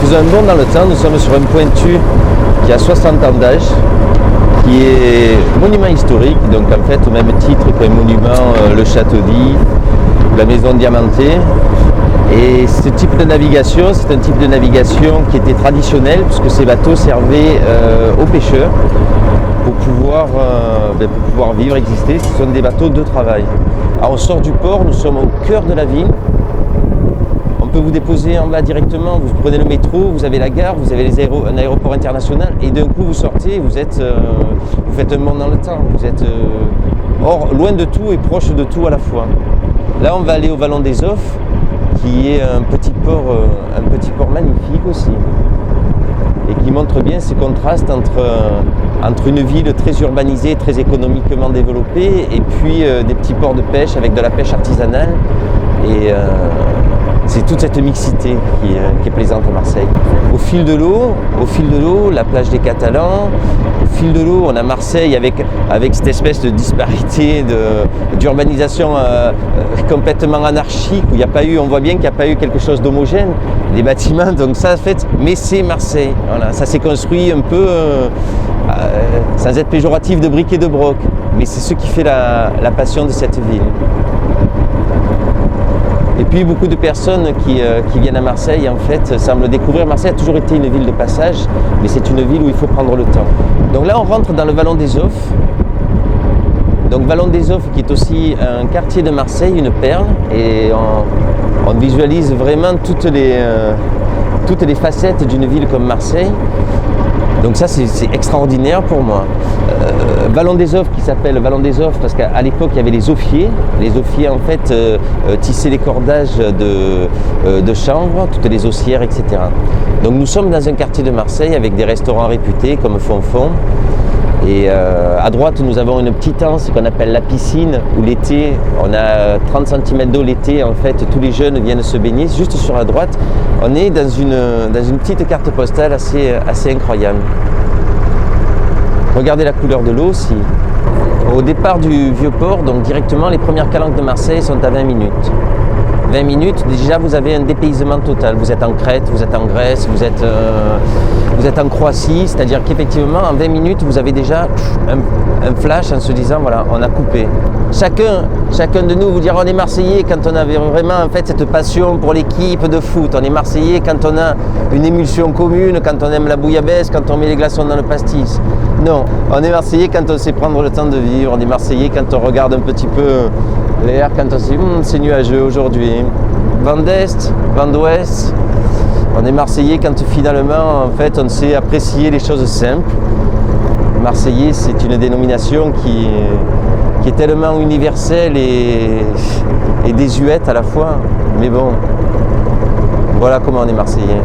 Faisons un bond dans le temps, nous sommes sur un pointu qui a 60 ans d'âge, qui est monument historique, donc en fait au même titre qu'un monument, le Château d'If, la Maison Diamantée. Et ce type de navigation, c'est un type de navigation qui était traditionnel puisque ces bateaux servaient aux pêcheurs pour pouvoir vivre, exister. Ce sont des bateaux de travail. Alors on sort du port, nous sommes au cœur de la ville. On peut vous déposer en bas directement, vous prenez le métro, vous avez la gare, vous avez un aéroport international et d'un coup vous sortez, vous faites un bond dans le temps. Vous êtes loin de tout et proche de tout à la fois. Là on va aller au Vallon des Offres, qui est un petit port magnifique aussi, et qui montre bien ces contrastes entre une ville très urbanisée, très économiquement développée, et puis des petits ports de pêche avec de la pêche artisanale. Et c'est toute cette mixité qui est plaisante à Marseille. Au fil de l'eau, la plage des Catalans. Au fil de l'eau, on a Marseille avec cette espèce de disparité d'urbanisation complètement anarchique, où on voit bien qu'il n'y a pas eu quelque chose d'homogène, des bâtiments, donc ça fait, mais c'est Marseille. Voilà, ça s'est construit un peu, sans être péjoratif, de briques et de broc, mais c'est ce qui fait la passion de cette ville. Et puis beaucoup de personnes qui viennent à Marseille en fait semblent découvrir. Marseille a toujours été une ville de passage, mais c'est une ville où il faut prendre le temps. Donc là on rentre dans le Vallon des Offres. Donc Vallon des Offres qui est aussi un quartier de Marseille, une perle, et on visualise vraiment toutes les facettes d'une ville comme Marseille. Donc ça c'est extraordinaire pour moi. Vallon des Offres qui s'appelle Vallon des Offres parce qu'à l'époque il y avait les offiers. Les offiers en fait tissaient les cordages de chanvre, toutes les ossières, etc. Donc nous sommes dans un quartier de Marseille avec des restaurants réputés comme Fonfon. Et à droite nous avons une petite anse qu'on appelle la piscine où l'été on a 30 cm d'eau l'été, en fait tous les jeunes viennent se baigner. Juste sur la droite on est dans une petite carte postale assez incroyable. Regardez la couleur de l'eau aussi. Au départ du Vieux-Port, donc directement les premières calanques de Marseille sont à 20 minutes. 20 minutes, déjà vous avez un dépaysement total. Vous êtes en Crète, vous êtes en Grèce, vous êtes en Croatie, c'est-à-dire qu'effectivement en 20 minutes vous avez déjà un flash en se disant voilà, on a coupé. Chacun de nous vous dira on est Marseillais quand on avait vraiment en fait cette passion pour l'équipe de foot. On est Marseillais quand on a une émulsion commune, quand on aime la bouillabaisse, quand on met les glaçons dans le pastis. Non, on est Marseillais quand on sait prendre le temps de vivre, on est Marseillais quand on regarde un petit peu l'air, quand on se dit c'est nuageux aujourd'hui. Vent d'Est, vent d'Ouest. On est Marseillais quand finalement en fait on sait apprécier les choses simples. Marseillais c'est une dénomination qui est tellement universelle et désuète à la fois. Mais bon, voilà comment on est Marseillais.